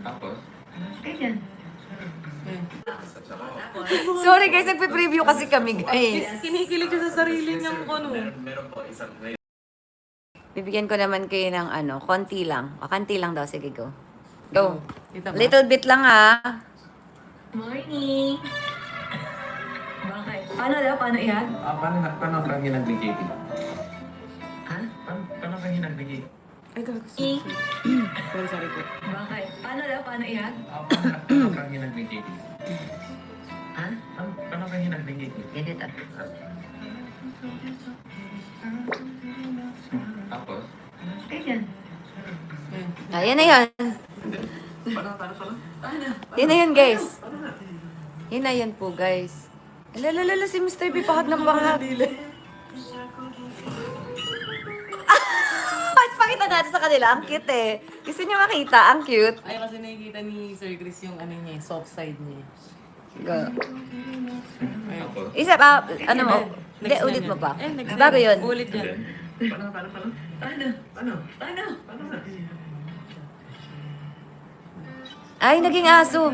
Tapos? Ganyan. Sorry guys, nagpe-preview kasi kami guys. Kinikilig siya sa sarili niyang ano. Meron po isang ngayon. Bibigyan ko naman kayo ng ano, konti lang. O, konti lang daw. Sige, go. Go. Kita ba? Little bit lang ha. Morning! Bakit? Paano daw? Paano iyan? Paano kang hinagbigay? Ha? Paano kang hinagbigay? Ay, gago. Eh. Sorry po. Bakit? Paano daw? Paano iyan? Paano kang hinagbigay? Ha? Paano kang hinagbigay? Ganito. Tapos? Ganyan. Ayan na yan. Paano? Yan na yan guys. Yan na yan po guys. Lalalala si Mr. B pahat ng pahat. Pakita natin sa kanila. Ang cute eh. Gusto niyo makita? Ang cute. Ay, kasi nakikita ni Sir Chris yung ano niya, soft side niya. Go. Ay, Tapos? Isa pa, ano mo? Hindi, ulit mo pa. next Bago yun. Ulit yan. Paano? Ay, naging aso.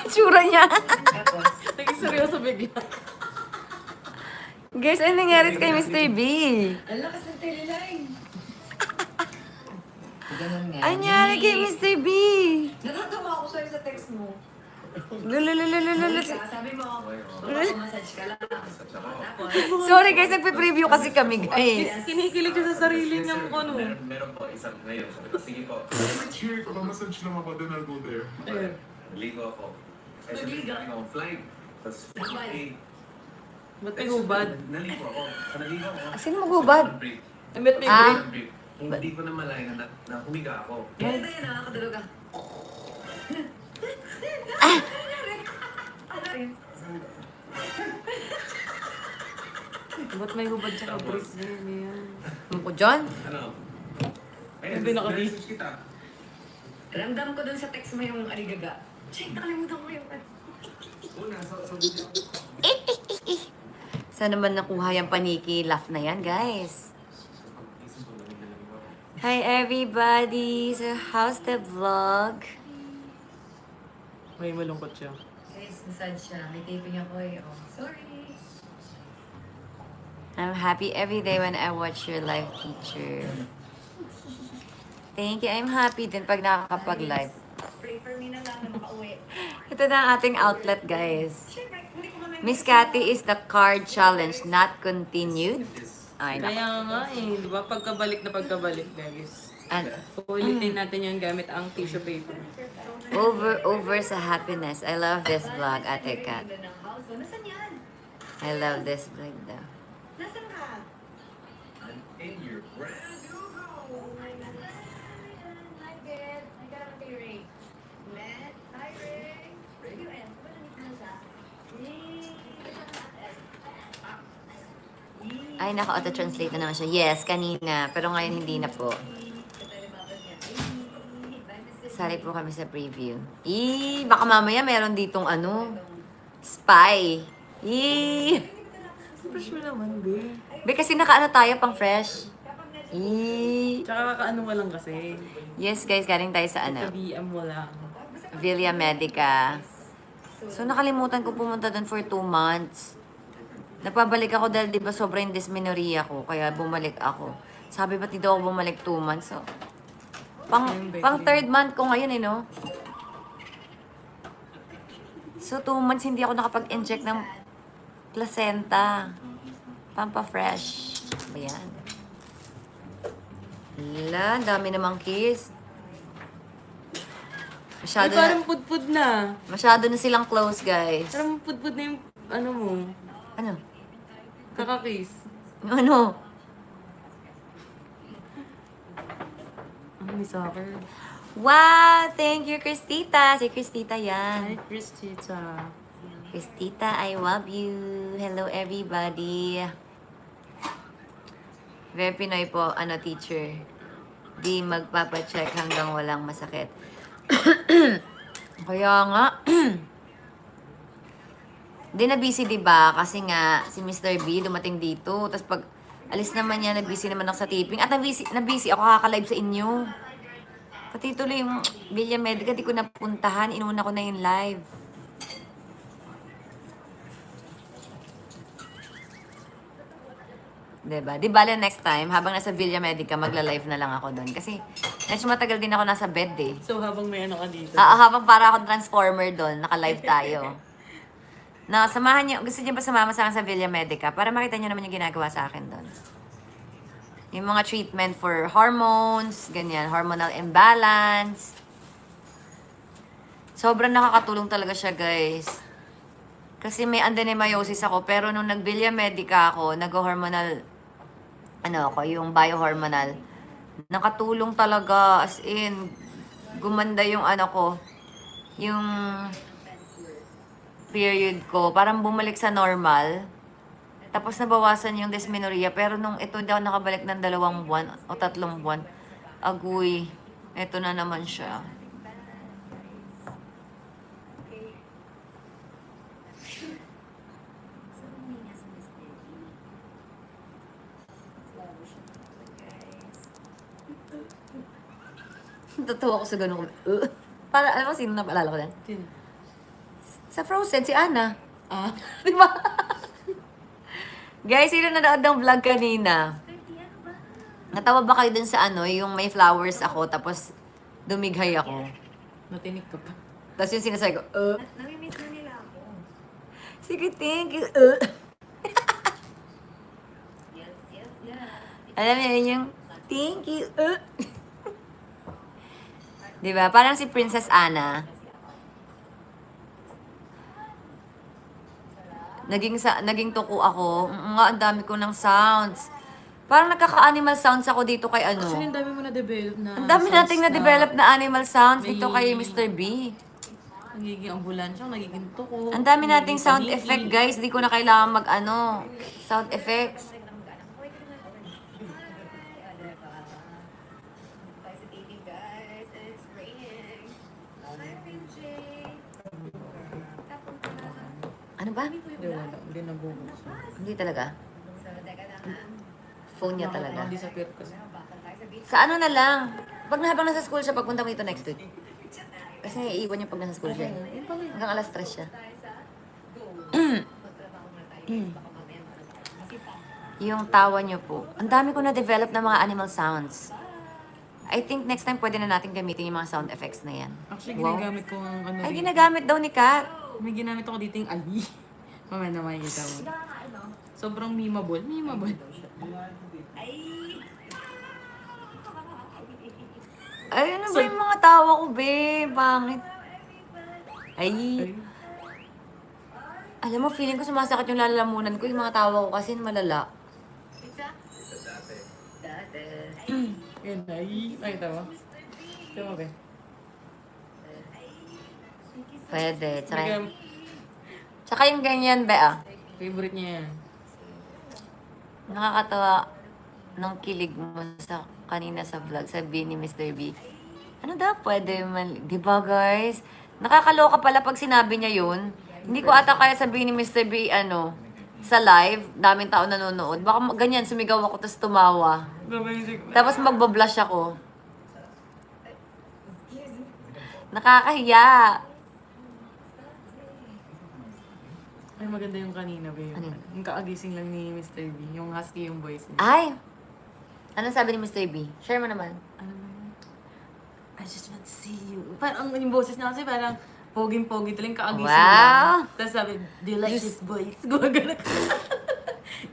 Tsura niya. Naging seryoso bigla. Guys, ano nangyari kay Mr. B? Ang lakas ng teleline. Ganun nga. Ano nangyari kay Mr. B? Natatawa ako sa'yo sa text mo. Lulululululul. Sabi mo, massage ka lang. Tapos, Sorry guys, nagpe-preview kasi kami guys. Kinikilig siya sa sarili niyang ano. Meron po isang ngayon. Sabi ko, sige po. Cheer, pag-massage lang ako, then I'll go there. Ayun. Ligo ako. Kasi Nagligo? sabi ko, flight. Tapos, okay. Ba't may hubad? Naligo ako. Naligo ako. Sino maghubad? Break. Ay, ba't may Ah. break? Hindi ko na malaya na humiga ako. ganito yun, nakakadulog ka. Ano rin? Ba't may hubad siya ka-break niya? Yan. Ano ko dyan? Ano? Hindi nakabig. message kita. Ramdam ko dun sa text mo yung arigaga. Check, nakalimutan ko yung Una, sa video. Saan naman nakuha yung paniki laugh na yan guys? Hi everybody! So how's the vlog? May malungkot siya. Guys, nasad siya. May taping ako eh. Oh, sorry. I'm happy every day when I watch your live teacher. Thank you. I'm happy din pag nakakapag-live. Pray for me na lang na makauwi. Ito na ang ating outlet guys. Siyempre, hindi ko kami... Miss Cathy is the card challenge not continued. Ay, Kaya nga eh, di ba? Pagkabalik na pagkabalik, guys. And Ulitin natin yung gamit ang tissue paper. over sa happiness. I love this vlog, Ate Kat. Ganda ng house. Oh, nasan yan? I love this vlog daw. Nasan ka? In your brand new home. Oh my God. Hi, Beth. I got a kay Ray. Matt. Hi, Ray. Ray, you and. Wala nito na siya. Ay, naka-auto-translate na naman siya. Yes, kanina. Pero ngayon hindi na po. Sali po kami sa preview. Baka mamaya meron ditong ano, spy. Fresh mo naman, be. Be, kasi nakaano tayo pang fresh. Tsaka kakaano mo lang kasi. Yes, guys, galing tayo sa ano, Kabiam mo lang. Villa Medica. So, nakalimutan ko pumunta doon for 2 months. Napabalik ako dahil di ba sobrang dysmenorrhea ko, kaya bumalik ako. Sabi ba't dito ako bumalik 2 months? So, pang 3rd month ko ngayon eh, no? So, 2 months hindi ako nakapag-inject ng placenta. Pampa-fresh. Ayan. Wala, ang dami namang kiss. Ay, Masyado parang na, pudpud na. masyado na silang close, guys. Parang pudpud na yung ano mo. Ano? Kakakiss. Ano? Ang may soccer. Wow! Thank you, Christita. Si Christita yan. Hi, Christita. Christita, I love you. Hello, everybody. Very Pinoy po, ano, teacher. Di magpapacheck hanggang walang masakit. Kaya nga. Di na busy, di ba? Kasi nga, si Mr. B dumating dito. Tapos pag Alis naman yan, na-busy naman ako sa taping. At na-busy ako kakalive sa inyo. Pati tuloy yung Villa Medica, di ko napuntahan. Inuna ko na yung live. Diba? Di bale next time, habang nasa Villa Medica, magla-live na lang ako doon. Kasi, medyo matagal din ako nasa bed eh. So, habang may ano ka dito. Habang para akong transformer doon, naka-live tayo. Na, samahan niyo, gusto niyo ba sumama sa akin sa Villa Medica? Para makita niyo naman yung ginagawa sa akin doon. Yung mga treatment for hormones, ganyan, hormonal imbalance. Sobrang nakakatulong talaga siya, guys. Kasi may adenomyosis ako, pero nung nag-Villa Medica ako, nag-hormonal, yung biohormonal, nakatulong talaga, as in, gumanda yung yung period ko, parang bumalik sa normal. Tapos nabawasan yung dysmenorrhea, pero nung ito daw nakabalik ng 2 buwan o 3 buwan, agoy, ito na naman siya. Totoo ako sa ganun. Para, alam mo, sino napaalala ko din? Sino? Sa Frozen, si Anna. Ah. Di ba? Guys, sino nanood ng vlog kanina? Natawa ba kayo dun sa yung may flowers ako, tapos dumighay ako. Natinig ka pa. Tapos yung sinasabi ko, Nami-miss na nila ako. sige, thank you. Yes, yes, yes. Alam niyo yun yung, thank you. Diba? Parang si Princess Anna. Naging tuko ako. Nga, ang dami ko ng sounds. Parang nagkaka-animal sounds ako dito kay Actually, ang dami mo na-develop na. Ang dami sounds nating na-develop na animal sounds may- dito kay Mr. B. Nagiging ambulansya, nagiging tuko. Ang dami nating nagiging sound paniki. effect, guys. Di ko na kailangan sound effects. Positivity, guys. And it's raining. Hi, Pinche. Tapos na. Ano ba? Hindi, wala. Hindi nabubukas. Hindi talaga. So, teka na nga. Phone niya talaga. Disappear kasi. Bakal tayo sa beach. Sa ano na lang. Habang nasa school siya, pagpunta mo dito next week. Kasi iiwan niya pag nasa school siya. Hanggang alas 3 siya. Tayo sa go. Magtrabaho na tayo. Baka mamaya kasi pa. Yung tawa niyo po. Ang dami ko na-develop na mga animal sounds. I think next time pwede na natin gamitin yung mga sound effects na yan. Actually, Wow. ginagamit ko ang ano. Ay, dito. ginagamit daw ni Kat. May ginamit ako dito yung ay. Mamaya na makikita mo. Sobrang memeable. Memeable. Ay, ano ba yung mga tawa ko, be? Pangit. Ay. Alam mo, feeling ko sumasakit yung lalamunan ko. Yung mga tawa ko kasi malala. Pizza? Dati. Yan, ay. Nakita mo? Tama ba? Pwede. Bigyan, Tsaka yung ganyan, be, favorite niya yan. Nakakatawa ng kilig mo sa kanina sa vlog, sabi ni Mr. B. Ano daw pwede man, di ba guys? Nakakaloka pala pag sinabi niya yun. Hindi ko ata kaya sabihin ni Mr. B, sa live, daming tao nanonood. Baka ganyan, sumigaw ako, tapos tumawa. Tapos magbablush ako. Nakakahiya. Ay, maganda yung kanina ba yun? Ano yun? Yung kaagising lang ni Mr. B. Yung husky yung voice niya. Ay! Anong sabi ni Mr. B? Share mo naman. Ano ba yun? I just want to see you. Parang yung boses niya kasi parang poging-pogi tuloy yung kaagising Wow! lang. Tapos sabi, do you like this voice? Gumagana ka.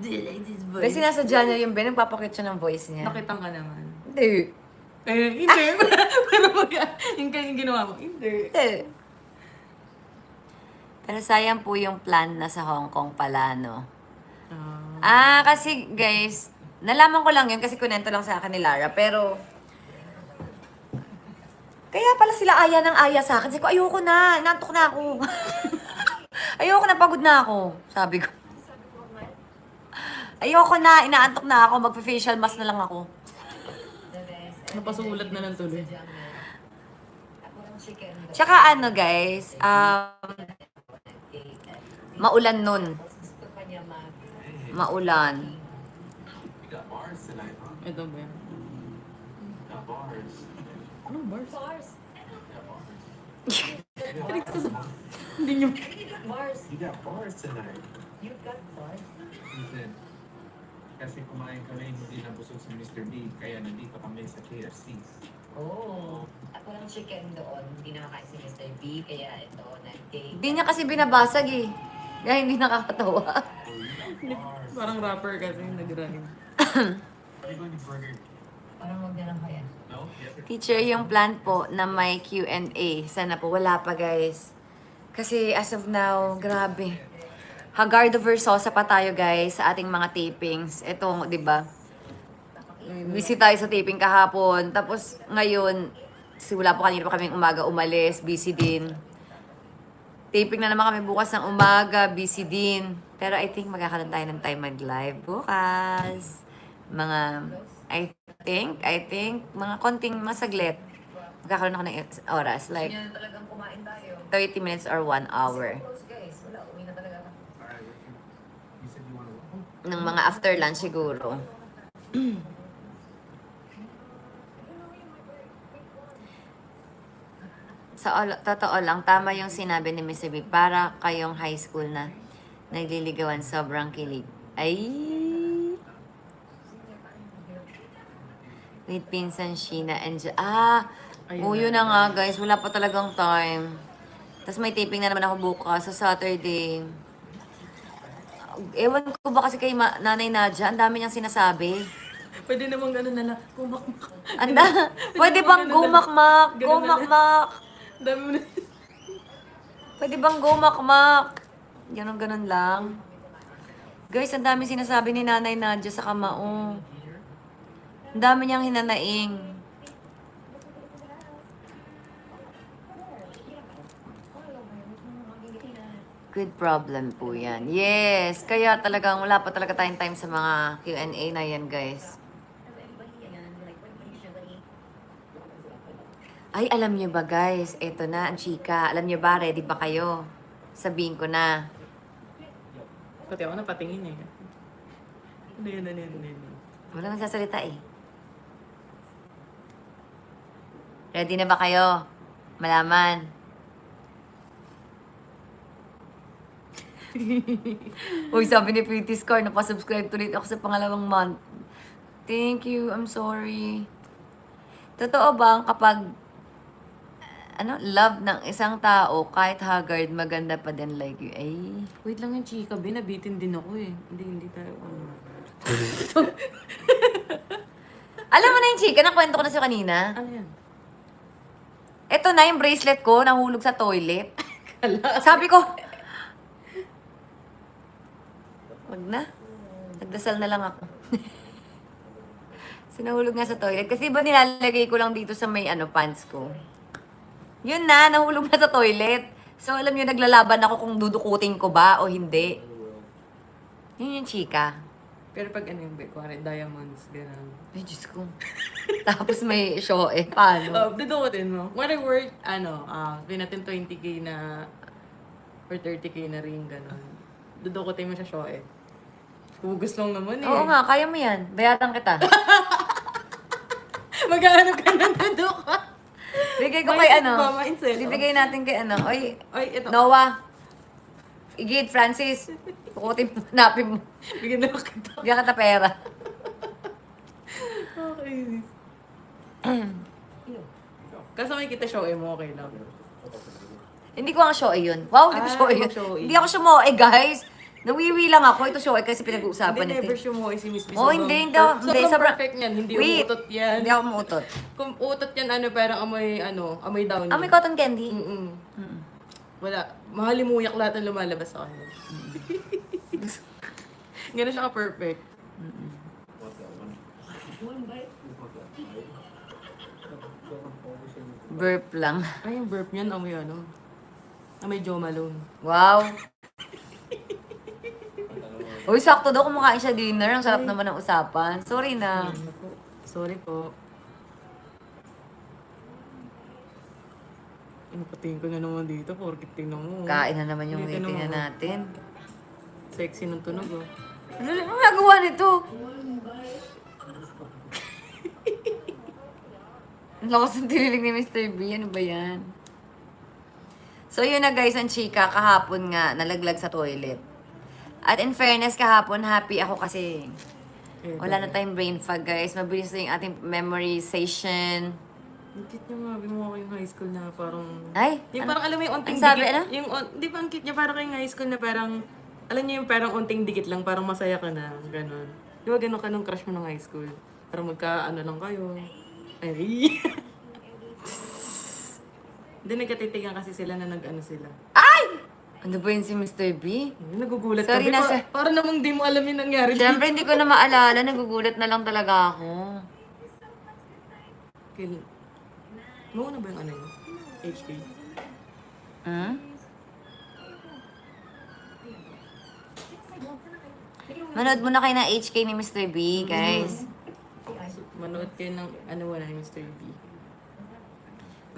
Do you like this voice? Kasi nasa niya yung Ben, nagpapakit siya ng voice niya. Nakitang ka naman. Hindi. Eh, hindi. Pero pag yung ginawa mo, hindi. Hindi. Pero sayang po yung plan na sa Hong Kong pala, no? Kasi guys, nalaman ko lang yun kasi kunento lang sa akin ni Lara. Pero, kaya pala sila aya ng aya sa akin. Sabi ko, ayoko na, inantok na ako. Ayoko na, pagod na ako. Sabi ko. Ayoko na, inaantok na ako. Magpa-facial mask na lang ako. Napasulat na lang tuloy. Tsaka guys, maulan nun. Maulan. bars tonight, huh? Ito ba yan? Yeah, bars. Anong bars? Bars. Yeah, bars. Hindi nyo. Bars. You got bars tonight. You got bars? Ethan, kasi kumain kami hindi nabusog si Mr. B, kaya nandito kami sa KFC. Oh. At walang chicken doon. Hindi nakakain si Mr. B. Kaya ito, nag-cake. Hindi niya kasi binabasag eh. Kaya hindi nakakatawa. Oh, you got bars. Parang rapper kasi nag-rhyme. Are you going to Burger King? Parang wag na lang kaya. No? Yes, sir. Teacher, yung plan po na may Q&A. Sana po, wala pa guys. Kasi as of now, grabe. Hagardo Versosa pa tayo guys sa ating mga tapings. Ito, di ba? Busy tayo sa taping kahapon. Tapos ngayon, wala po kanina pa kaming umaga umalis. Busy din. Taping na naman kami bukas ng umaga. Busy din. Pero I think magkakaroon tayo ng time mag-live bukas. I think, mga konting masaglit. Magkakaroon ako ng oras. Like, Yan talagang kumain tayo. 30 minutes or 1 hour. Close guys. Wala, uwi na talaga. Alright, you said you wanna walk? Ng mga after lunch siguro. Totoo lang, tama yung sinabi ni Miss B. Para kayong high school na nagliligawan, sobrang kilig. Ay! With Pinsan, Sheena, and yun na nga guys. Wala pa talagang time. Tapos may taping na naman ako bukas sa Saturday. Ewan ko ba kasi kay Nanay Nadia, ang dami niyang sinasabi. Pwede namang gano'n na lang. Kumakmak. Pwede bang gumakmak? Gumakmak? Dami mo na. Pwede bang gumakmak? Ganon-ganon lang. Guys, ang dami sinasabi ni Nanay Nadia sa Kamao. Ang dami niyang hinanaing. Good problem po yan. Yes! Kaya talagang wala pa talaga tayong time sa mga Q&A na yan, guys. Ay, alam niyo ba, guys? Eto na, ang chika. Alam niyo ba, ready ba kayo? Sabihin ko na. Pati ako napatingin eh. Ano yun. Wala nagsasalita eh. Ready na ba kayo? Malaman. Uy, sabi ni Pretty Scar, napasubscribe tuloy ako sa pangalawang month. Thank you, I'm sorry. Totoo bang kapag love ng isang tao, kahit haggard, maganda pa din like you? Ay. Wait lang yung chika, binabitin din ako eh. Hindi tayo. Alam mo na yung chika, nakwento ko na siya kanina. Ano yan? Ito na yung bracelet ko, nahulog sa toilet. Sabi ko, wag na. Nagdasal na lang ako. Sinahulog nga sa toilet. Kasi ba nilalagay ko lang dito sa may pants ko. Yun na, nahulog na sa toilet. So alam nyo, naglalaban ako kung dudukutin ko ba o hindi. Yun yung chika. Pero pag kuwari, diamonds, gano'n. Ay, Diyos ko. Tapos may show paano? Dudukutin mo. What I worth, pinatin 20k na, or 30k na ring, gano'n. Dudukutin mo sa show Hugas lang naman eh. Oo nga, kaya mo yan. Bayaran kita. Magkano ka na dudukot? Bigay ko kay Mindset. Bibigay natin kay Oy, Ay, ito. Noah. Igit, Francis. Tukutin mo, hanapin mo. Bigyan na kita. Bigyan kita pera. Okay. Kaso may kita show mo, okay lang. Hindi ko ang show yun. Wow, hindi ko show yun. show Hindi ako show guys. Nawiwi lang ako. Ito show kasi pinag-uusapan Hindi, nito. never show mo si Miss B. Oh, hindi. Sobrang Sobrang perfect niyan. Hindi Wait. umutot yan. Hindi ako muutot. Kung utot yan, parang amoy down. May cotton candy. Mm-mm. Wala. Mahalimuyak lahat ang lumalabas sa kanya. Ganun siya ka-perfect. Burp lang. Ay, yung burp niyan, amoy Jo Malone. Wow. Uy, sakto daw kumakain siya dinner. Ang sarap naman ng usapan. Sorry na. Sorry po. Patingin ko na naman dito, porkit tingnan mo. Kain na naman yung Hindi, waiting tingnan na mo. natin. Sexy ng tunog, Ano nagawa nito? Lakas ng tinilig ni Mr. B. Ano ba yan? So, yun na guys, ang chika. Kahapon nga, nalaglag sa toilet. At in fairness, kahapon, happy ako kasi wala na tayong brain fog, guys. Mabilis na yung ating memorization. Ang cute niya nga, mo ako yung high school na parang... Ay! Yung parang alam mo yung unting ang sabi, dikit. ano? Yung, di ba ang cute niya parang kayong high school na parang... Alam niyo yung parang unting dikit lang, parang masaya ka na. Ganon. Di ba ganon ka nung crush mo ng high school? Parang magka-ano lang kayo. Ay! Hindi, nagkatitigan kasi sila na nag-ano sila. Ano ba yun si Mr. B? Nagugulat Sorry, kami. nasa- Parang namang di mo alam yung nangyari. Siyempre, hindi ko na maalala. Nagugulat na lang talaga ako. Mauna ba yung ano yun? HK? Hmm? Manood muna kayo ng HK ni Mr. B, guys. Manood kayo ng ano wala ni Mr. B.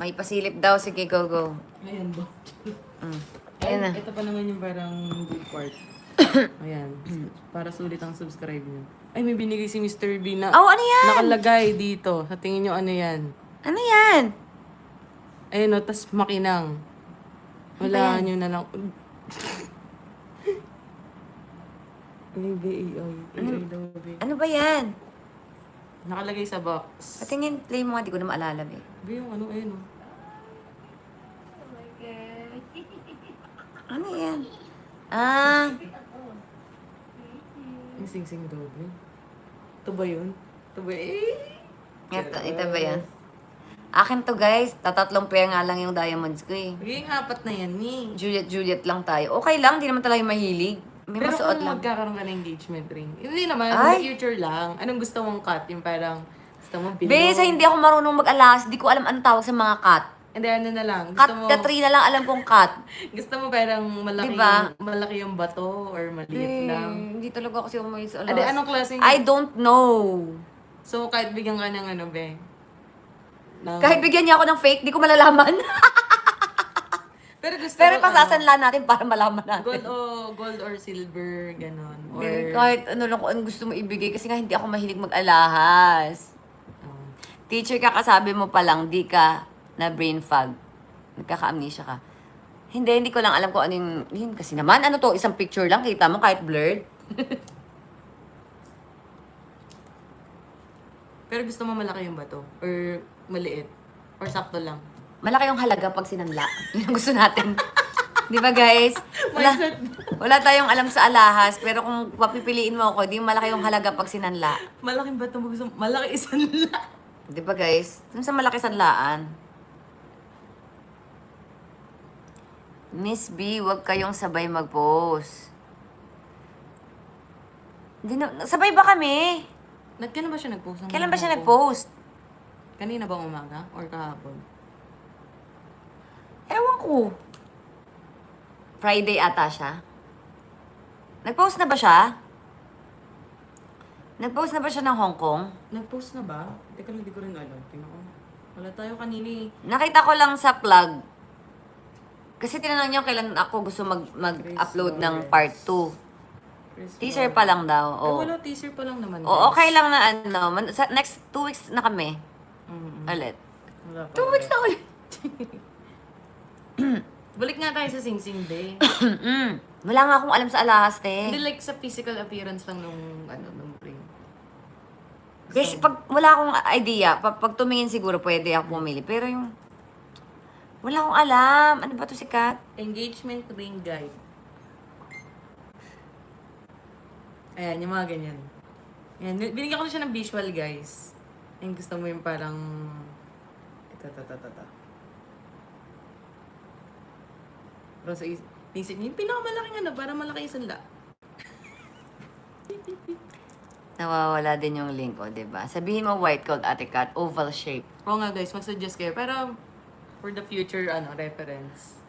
May pasilip daw. Sige, go, go. Ayan ba? Ayan na. Ito pa naman yung parang good part. Ayan. Para sulit ang subscribe nyo. Ay, may binigay si Mr. B na Oh, ano yan? nakalagay dito. Sa tingin nyo ano yan? Ano yan? Ayun o, tas makinang. Wala nyo na lang. Ay, AI. AI daw, be. Ano ba yan? Nakalagay sa box. Patingin, play mo nga. Di ko na maalala, eh. Be, yung ano, ayun o. Oh my God. Ano yan? Ah, Yung sing-sing daw, be. Ito ba yun? Ito ba ito ba yan? Akin to, guys. Tatatlong pair nga lang yung diamonds ko, eh. Magiging apat na yan, ni. Juliet lang tayo. Okay lang, di naman talaga mahilig. May Pero masuot kung lang. magkakaroon ka ng engagement ring, hindi naman, Ay! in the future lang. Anong gusto mong cut? Yung parang, gusto mo bilog? Besa, hindi ako marunong mag-alas. Di ko alam anong tawag sa mga cut. Hindi, ano na lang. Gusto Cut mo, Katrina lang alam kong cut. gusto mo parang malaki, Diba? malaki yung bato or maliit lang. Hindi talaga kasi ako may alas. Ade, anong klase? I don't know. So, kahit bigyan ka ng ano, be? Ng- Kahit bigyan niya ako ng fake, di ko malalaman. Pero gusto Pero mo, pasasanla natin para malaman natin. gold or silver, ganon. Or, Kahit ano lang kung anong gusto mo ibigay kasi nga hindi ako mahilig mag-alahas. um, Teacher ka, kasabi mo pa lang, di ka na brain fog. Nagkaka-amnesia ka. Hindi ko lang alam kung ano yun. Kasi naman, ano to, isang picture lang, kita mo kahit blurred. pero gusto mo malaki yung bato? Or maliit? Or sakto lang? Malaki yung halaga pag sinanla. Yun ang gusto natin. Di ba guys? Wala tayong alam sa alahas, pero kung papipiliin mo ako, di malaki yung halaga pag sinanla. Malaking bato mo gusto mo? Malaki isang la. Di ba guys? Dun sa malaki sanlaan. Miss B, wag kayong sabay mag-post. Sabay ba kami? Kailan ba siya nag-post? Kailan ba siya nag-post? Kanina bang umaga? Or kahapon? Ewan ko. Friday ata siya. Nag-post na ba siya? Nag-post na ba siya ng Hong Kong? Nag-post na ba? Teka lang, di ko rin alam. Tingnan ko. Wala tayo kanina eh. Nakita ko lang sa plug. Kasi tinanong niya kailan ako gusto mag-upload ng part 2. Teaser pa lang daw. Oh. Oh. Wala, teaser pa lang naman. O, okay lang na ano. Sa next 2 weeks na kami. Ulit. Wala pa. 2 weeks na ulit. Balik nga tayo sa Sing Sing Day. Wala nga akong alam sa alahas, Hindi te. like sa physical appearance lang nung ring. Kasi pag wala akong idea, pag tumingin siguro pwede ako pumili. Pero yung... Wala akong alam. Ano ba to si Kat? Engagement ring guide. Ayan, yung mga ganyan. Ayan, binigyan ko na siya ng visual, guys. Ayan, gusto mo yung parang... Ito. Pero sa isip niyo, yung pinakamalaking ano, para malaki yung sanda. Nawawala din yung link, o, diba? Sabihin mo white gold, Ate Kat, oval shape. Oo nga, guys, mag-suggest kayo. Pero, for the future, reference.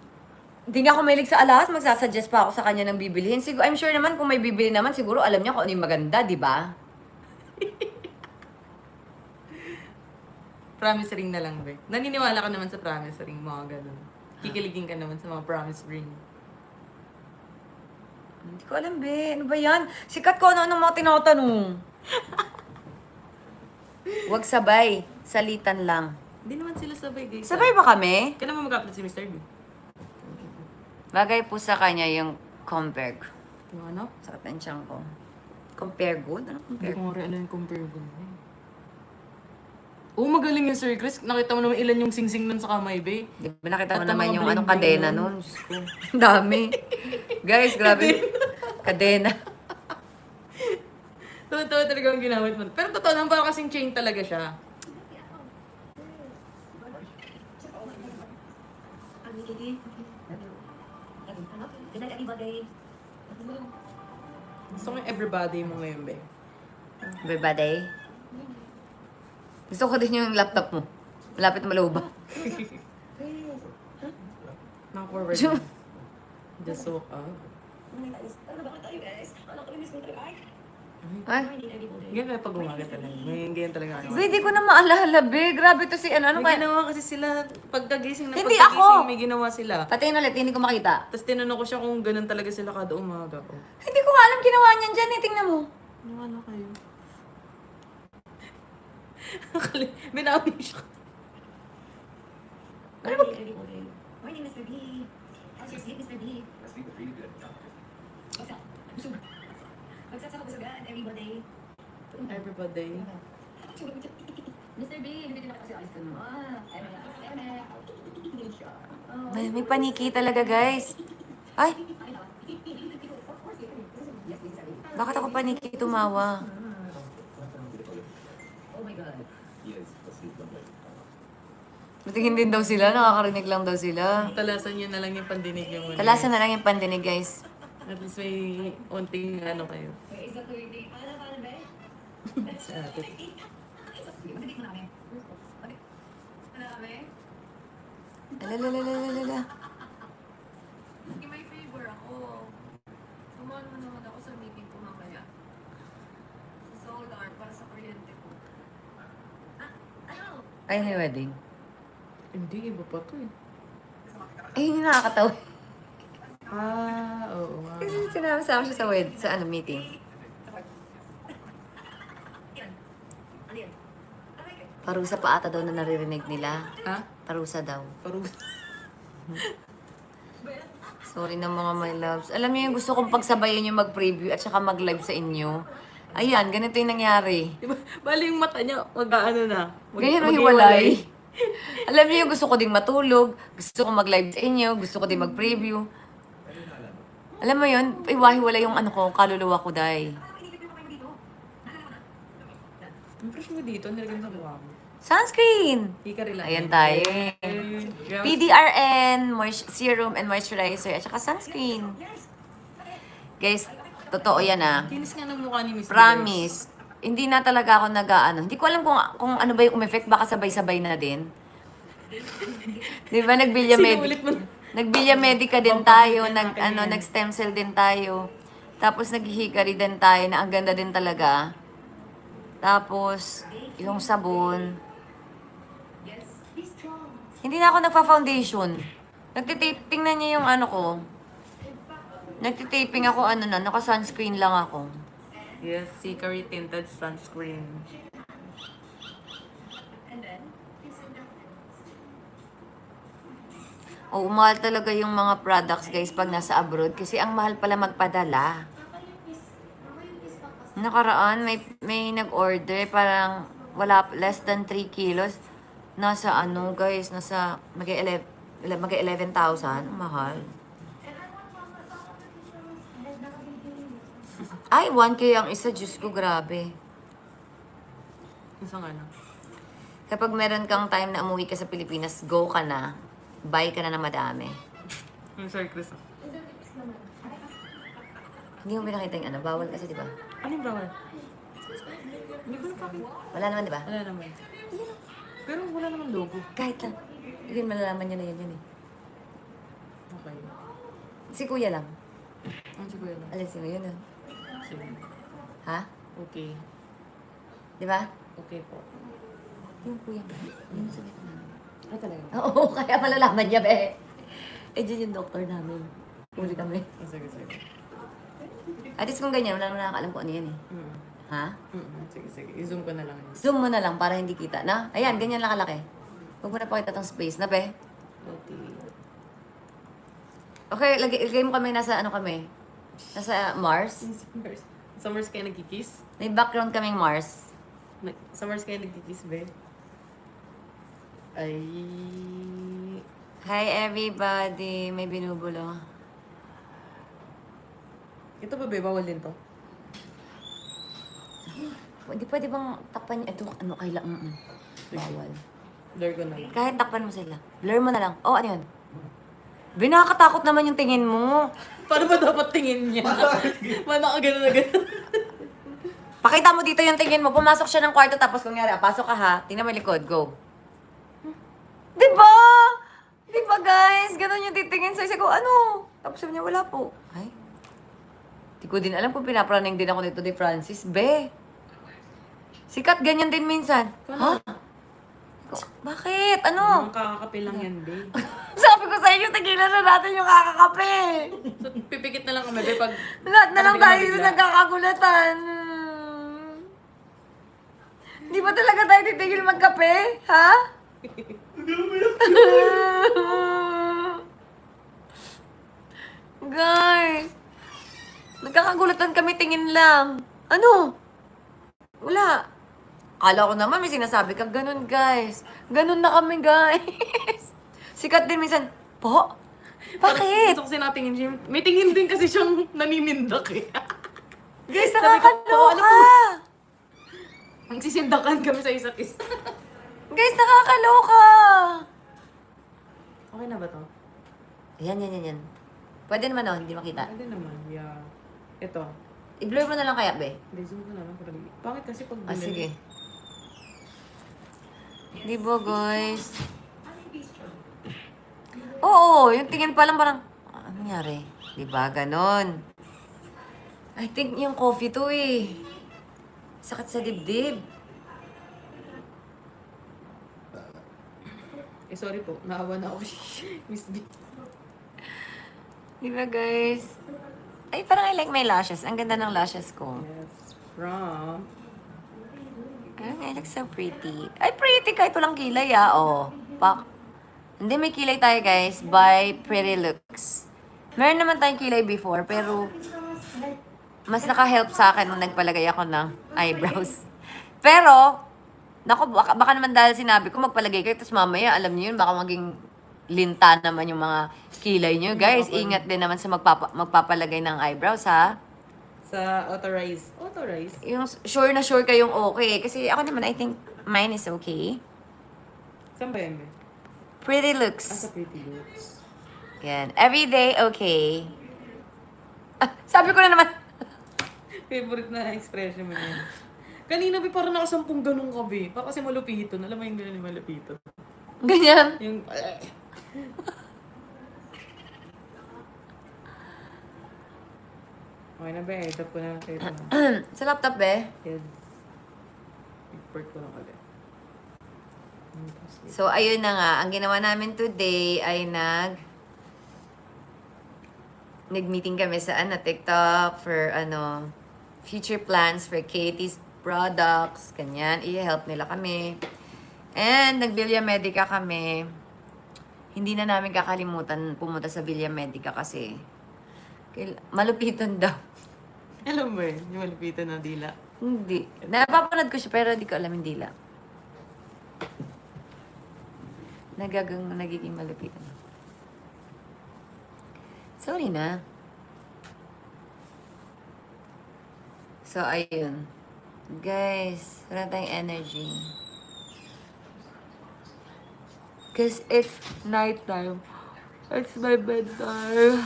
Hindi nga ako mahilig sa alahas, magsasuggest pa ako sa kanya ng bibilihin. Siguro, I'm sure naman, kung may bibili naman, siguro alam niya kung ano yung maganda, di ba? Promise ring na lang, be. Naniniwala ka naman sa promise ring, mga ganun. Kikiligin ka naman sa mga promise ring. Hindi ko alam, be. Ano ba yan? Sikat ko ano mga tinatanong. Huwag sabay. Salitan lang. Hindi naman sila sabay, guys. Sabay ba kami? Kailan mo mag-upload si Mr. B? Bagay po sa kanya yung compare. Yung ano? Sakit ng tiyan ko. Compare good? Ano Hindi compare? ko nga rin alam yung compare ko. Oo, magaling yung Sir Chris. Nakita mo naman ilan yung sing-sing nun sa kamay, be. Di ba nakita mo At naman ang mga yung anong bling-bling kadena nun. nun? Diyos ko. Ang dami. Guys, grabe. Kadena. Tuwa-tuwa talaga ang ginamit mo. Pero totoo naman, parang kasing chain talaga siya. Good night, everybody. Gusto ko yung everybody mo ngayon, be. Everybody. Gusto ko din yung laptop mo. Malapit maluba. Naka-forward Sure. na. Just woke up. Ano ba tayo, guys? Ano ko miss mo tayo? Ay, Ay, Ganyan kaya pag umaga talaga. Ngayon, ganyan talaga. be, di ko na maalala, be. Grabe to si ano May kaya? ginawa kasi sila, pagkagising na Hindi pagkagising, ako! may ginawa sila. Patingin ulit, hindi ko makita. Tapos tinanong ko siya kung ganun talaga sila kada umaga. Oh. Hindi ko nga alam ginawa niyan dyan eh. Tingnan mo. Ano kayo? Binawi siya. morning, everybody. Morning, Mr. B. How's your sleep, Mr. B? I sleep really good. What's up? Busog. Magsasaka busugan, everybody. Everybody. Mr. B, hindi din ako kasi alis ka mo. Eme. Hindi siya. May paniki talaga, guys. Ay, bakit ako paniki tumawa? Oh my God. Yes, asleep lang like. Matingin din daw sila, nakakarinig lang daw sila. Talasan niyo na lang yung pandinig niyo muna. Talasan na lang yung pandinig, guys. At least may unting ano kayo. Okay, is that the way? Paano ba? Sa atin. Matitik mo namin. Okay. Ano namin? Alalalalala. May favor ako. Samahan mo naman ako sa meeting ko mamaya. Sa solar, para sa kuryente ko. Ano? Ay, may wedding. Hindi, iba pa to eh. Ay, hindi nakakatawa. Oo nga. Kasi sinama siya sa meeting. Ano yan? Parusa pa ata daw na naririnig nila. Ha? Parusa daw. Parang... Sorry na mga my loves. Alam niyo yung gusto kong pagsabayin yung mag-preview at saka mag-live sa inyo. Ayan, ganito yung nangyari. Diba? Bali yung mata niya, mag-ano na. Ganyan ang hiwalay. Alam niyo yung gusto ko ding matulog, gusto ko mag-live sa inyo, gusto ko ding mag-preview. Alam mo yun, iwahiwalay yung ano ko, kaluluwa ko, day. Ang fresh mo dito, nilagyan sa mukha mo. Sunscreen! Hindi ka relax. Ayan tayo. Yeah. PDRN, serum and moisturizer, at saka sunscreen. Guys, totoo yan ah. Kinis nga ng mukha ni Miss Promise. Hindi na talaga ako nag-ano. Hindi ko alam kung ano ba yung umeffect. Baka sabay-sabay na din. Di ba, Sinulit mo. Nag-Bilya Medica din tayo. Nag-stem cell din tayo. Tapos nag-hikari din tayo na ang ganda din talaga. Tapos, yung sabon. Hindi na ako nagpa-foundation. Tingnan niyo yung ano ko. Nagtitaping ako, naka-sunscreen lang ako. Yes, Hickory Tinted Sunscreen. Oo, mahal talaga yung mga products, guys, pag nasa abroad. Kasi ang mahal pala magpadala. Nakaraan, may nag-order, parang less than 3 kilos. Nasa guys, nasa mag-11,000. Mahal. Ay, 1K ang isa. Diyos ko, grabe. Isang ano? Kapag meron kang time na umuwi ka sa Pilipinas, go ka na. Buy ka na ng madami. Yung Sir Chris. Hindi mo pinakita yung bawal kasi, di ba? Ano yung bawal? Hindi ko nakakita. Wala naman, di ba? Wala naman. Pero wala naman logo. Kahit lang. Hindi malalaman niya na yun eh. Okay. Si Kuya lang. Ano si Kuya lang? Alisin mo yun Sige. Ha? Okay. Di ba? Okay po. Yung Kuya. Yung sabi ko namin. Ay talaga? Oo, kaya malalaman niya, be. Eh, dyan yung doktor namin. Uli kami. Oh, sige, sige. At least kung ganyan, wala naman nakakalam kung ano yan eh. Mm. Ha? Sige, sige. I-zoom ko na lang. Zoom mo na lang para hindi kita. Na? Ayan, ganyan lang kalaki. Huwag mo na pakita tong space na, be. Okay. Okay, lagay mo kami nasa ano kami? Nasa Mars? Sa Mars kayo nagkikiss? May background kaming Mars. Sa Mars kayo nagkikiss, be? Ay... Hi, everybody. May binubulo. Ito ba, be? Bawal din to? Hindi pwede bang takpan niyo? Ito, ano, kailangan. Bawal. Blur ko na. Kahit takpan mo sila. Blur mo na lang. Oh, ano yun? Binakatakot naman yung tingin mo. Paano ba dapat tingin niya? Mana ka gano'n na gano'n. Pakita mo dito yung tingin mo. Pumasok siya ng kwarto tapos kunyari, pasok ka ha. Tingnan mo yung likod. Go. Diba? Diba guys? Ganon yung titingin sa'yo. Sabi ko, ano? Tapos sabi niya, wala po. Ay. Di ko din alam kung pinapraning din ako nito ni Francis. Be. Sikat ganyan din minsan. Ha? Bakit? Ano? Ang kakakape lang yan, be. Sabi ko sa inyo, tigilan na natin yung kakakape. So, pipikit na lang kami, be, pag... Lahat na lang tayo bigla. nagkakagulatan. Di ba talaga tayo titigil magkape? Ha? Guys, nagkakagulatan kami, tingin lang. Ano? Wala. Akala ko naman may sinasabi ka, ganun guys. Ganun na kami guys. Sikat din minsan, po? Bakit? Gusto ko sinatingin siya. May tingin din kasi siyang naninindak eh. Guys, Sabi ko, nakakaloka! Magsisindakan kami sa isa't isa. Guys, nakakaloka! Okay na ba to? Yan. Pwede naman oh, hindi makita. Pwede naman, yeah. Ito. I-blur mo na lang kaya, be. Hindi, zoom ko na lang. Bakit kasi pag Ah, binili- sige. Di ba, guys? Oo, yung tingin pa lang parang, ano nangyari? Di ba, ganon. I think yung coffee to eh. Sakit sa dibdib. Eh, sorry po. Naawa na ako. Miss B. Di ba, guys? Ay, parang I like my lashes. Ang ganda ng lashes ko. Yes. From... Ay, I look so pretty. Ay, pretty kahit walang kilay ah. Oh, pak. Hindi, may kilay tayo guys. By Pretty Looks. Meron naman tayong kilay before, pero mas naka-help sa akin nung nagpalagay ako ng eyebrows. Pero, naku, baka naman dahil sinabi ko magpalagay kayo, tapos mamaya, alam niyo yun, baka maging linta naman yung mga kilay niyo. Guys, ingat din naman sa magpapalagay ng eyebrows, ha? Sa authorized. Authorized? Yung sure na sure kayong okay. Kasi ako naman, I think mine is okay. Saan ba yan, be? Pretty Ah, Looks. sa Pretty Looks. Yan. Everyday, okay. Ah, sabi ko na naman. Favorite na expression mo yan. Kanina, be, parang nakasampung ganun ka, be. Parang kasi malupito. Alam mo yung ganun yung malupito. Ganyan. Yung... Okay na, be. Tap ko na. Ito na. Sa laptop, be. Yes. Import ko lang ulit. So, ayun na nga. Ang ginawa namin today ay nag-meeting kami sa TikTok for future plans for Katie's products. Kanyan. I-help nila kami. And nag-Villa Medica kami. Hindi na namin kakalimutan pumunta sa Villa Medica kasi malupitan daw. Alam mo yung malupitan na dila. Hindi. Napapanood ko siya pero hindi ko alam yung dila. Nagiging malupitan. Sorry na. So, ayun. Guys, wala tayong energy. Cause it's nighttime. It's my bedtime.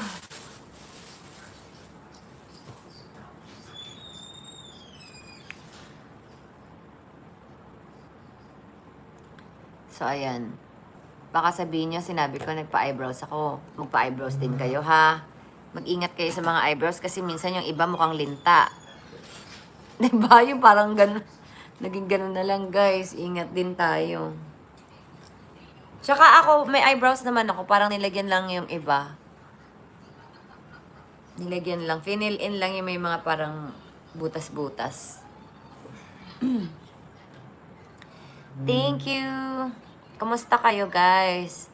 So, ayan. Baka sabihin niyo, sinabi ko, nagpa-eyebrows ako. Magpa-eyebrows din kayo, ha? Mag-ingat kayo sa mga eyebrows kasi minsan yung iba mukhang linta. Diba? Yung parang ganun. Naging ganun na lang, guys. Ingat din tayo. Tsaka ako, may eyebrows naman ako. Parang nilagyan lang yung iba. Nilagyan lang. Fill in lang yung may mga parang butas-butas. Thank you. Kumusta kayo, guys?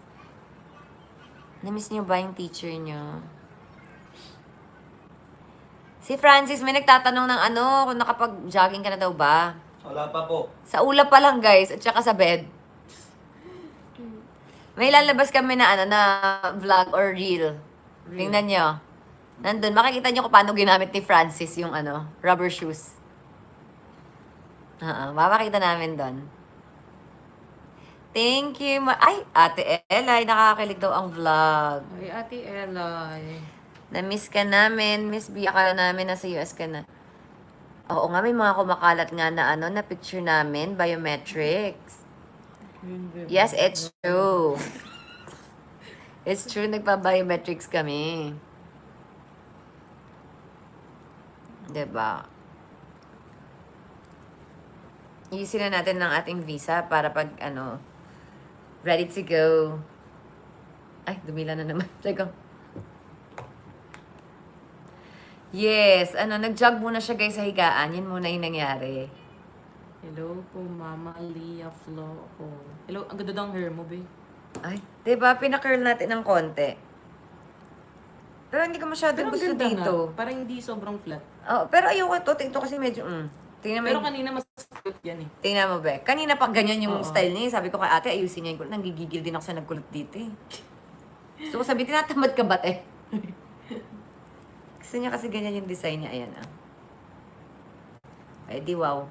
Namiss niyo ba yung teacher niyo? Si Francis, may nagtatanong ng ano, kung nakapag-jogging ka na daw ba? Wala pa po. Sa ulap pa lang, guys, at saka sa bed. May lalabas kami na ano, na vlog or reel. Tingnan nyo. Nandun, makikita nyo kung paano ginamit ni Francis yung ano, rubber shoes. Mapakita namin doon. Thank you. Ay, Ate Elay, nakakakilig daw ang vlog. Ay, Ate Elay. Na-miss ka namin. Miss B, akala namin nasa US ka na. Oo nga, may mga kumakalat nga na ano, na picture namin, biometrics. Yes, it's true. It's true, nagpa-biometrics kami. Diba? Easy na natin ng ating visa para pag, ano, ready to go. Ay, dumila na naman. Teka. Yes, ano, nag-jog muna siya guys sa higaan. Yun muna yung nangyari. Hello po, Mama Leah Flo ako. Hello, ang ganda daw ang hair mo, be. Ay, diba, pinakirl natin ng konti. Pero hindi ko masyadong Pero ang gusto ganda dito. nga. Parang hindi sobrang flat. Oh, pero ayoko to. Tingnan kasi medyo, Tingnan mo, Pero kanina mas cute yan eh. tingnan mo, be. Kanina pa ganyan yung Oo. style niya. Sabi ko kay ate, ayusin niya yung kulot. Nanggigigil din ako sa nagkulot dito eh. Gusto ko sabihin, tinatamad ka ba, te? Gusto niya kasi ganyan yung design niya. Ayan, ah. Ay, di wow.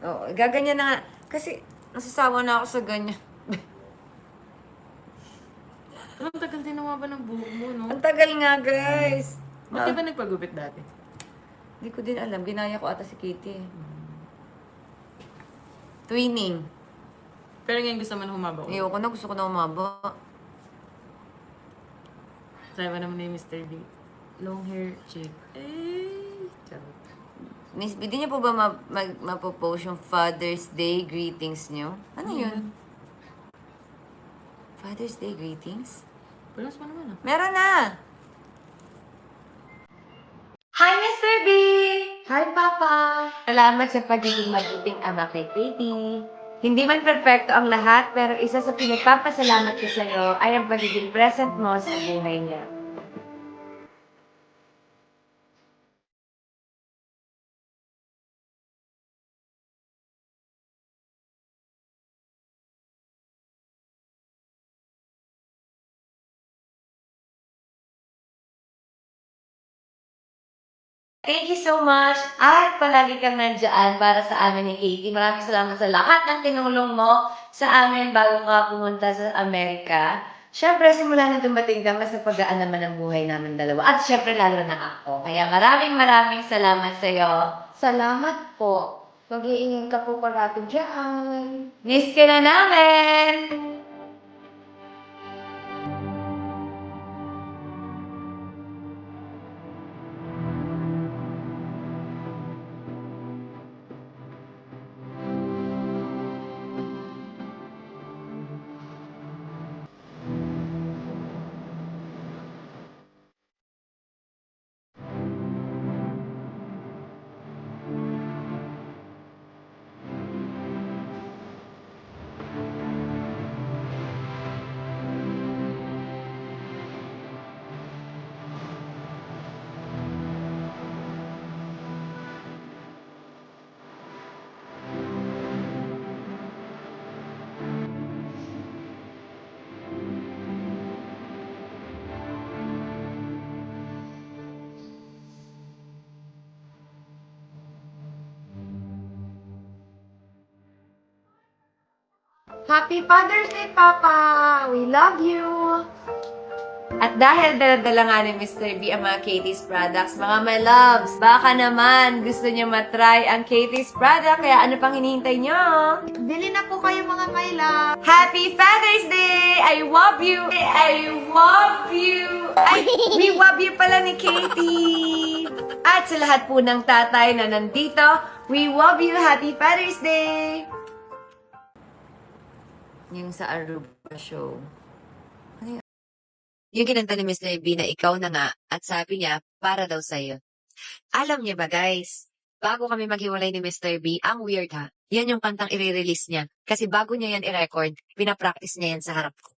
Oo, gaganyan na nga. Kasi, nasasawa na ako sa ganyan. Pero ang tagal din naman ba ng buhok mo, no? Ang tagal nga, guys. Ba't ka ba nagpagupit dati? Hindi ko din alam. Ginaya ko ata si Katie. Twinning. Pero ngayon gusto mo na humaba ko. Ayoko na. Gusto ko na umaba. Try mo naman na yung Mr. B. Long hair chick. Eh, charot. Miss B, di niyo po ba mapopost yung Father's Day greetings niyo? Ano yun? Father's Day greetings? Pronounce mo naman ah. Meron na! Hi, Mr. B! Hi, Papa! Salamat sa pagiging mabuting ama kay Katie. Hindi man perfecto ang lahat, pero isa sa pinagpapasalamat ko sa'yo ay ang pagiging present mo sa buhay niya. Thank you so much. At palagi kang nandyan para sa amin ni Katie. Maraming salamat sa lahat ng tinulong mo sa amin bago ka pumunta sa Amerika. Siyempre, simula na dumating ka, mas napagaan naman ang buhay namin dalawa. At siyempre, lalo na ako. Kaya maraming salamat sa'yo. Salamat po. Mag-iingin ka po parati dyan. Miss ka na namin! Happy Father's Day, Papa! We love you! At dahil dala-dala nga ni Mr. B ang mga Katie's products, mga my loves, baka naman gusto niyo matry ang Katie's product, kaya ano pang hinihintay niyo? Bili na po kayo mga my love. Happy Father's Day! I love you! I love you! Ay, we love you pala ni Katie! At sa lahat po ng tatay na nandito, we love you! Happy Father's Day! Yung sa Aruba show. Ano yun? Yung kinanta ni Mr. B na ikaw na nga at sabi niya, para daw sa'yo. Alam niyo ba guys, Bago kami maghiwalay ni Mr. B, ang weird ha. Yan yung kantang i-release niya. Kasi bago niya yan i-record, pinapractice niya yan sa harap ko.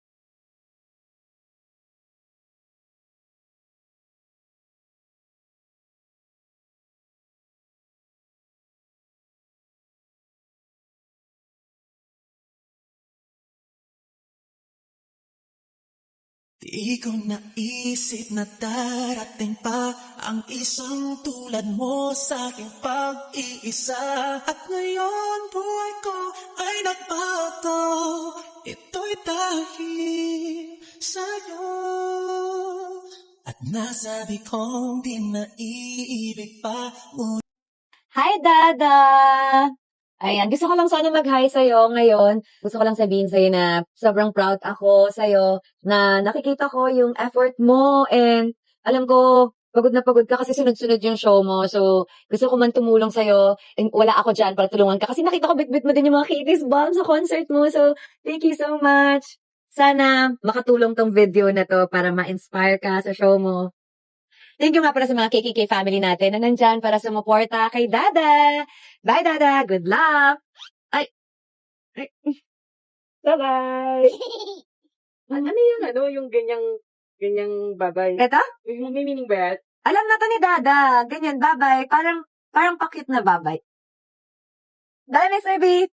Di ko naisip na darating pa ang isang tulad mo sa aking pag-iisa. At ngayon buhay ko ay nagbago. Ito'y dahil sa'yo. At nasabi kong di na iibig pa. Hi, Dada! Ayan, gusto ko lang sana mag-hi sa'yo ngayon. Gusto ko lang sabihin sa'yo na sobrang proud ako sa'yo na nakikita ko yung effort mo and alam ko, pagod na pagod ka kasi sunod-sunod yung show mo. So, gusto ko man tumulong sa'yo and wala ako dyan para tulungan ka. Kasi nakita ko bit-bit mo din yung mga Katie's Bomb sa concert mo. So, thank you so much. Sana makatulong tong video na to para ma-inspire ka sa show mo. Thank you nga pala sa mga KKK family natin na nandyan para sumuporta kay Dada. Bye, Dada. Good luck. Ay. Bye-bye. Ano yung ganyang babay? Ito? May meaning ba yan? Alam na to ni Dada. Ganyan, babay. Parang pakit na babay. Bye, Miss Ruby.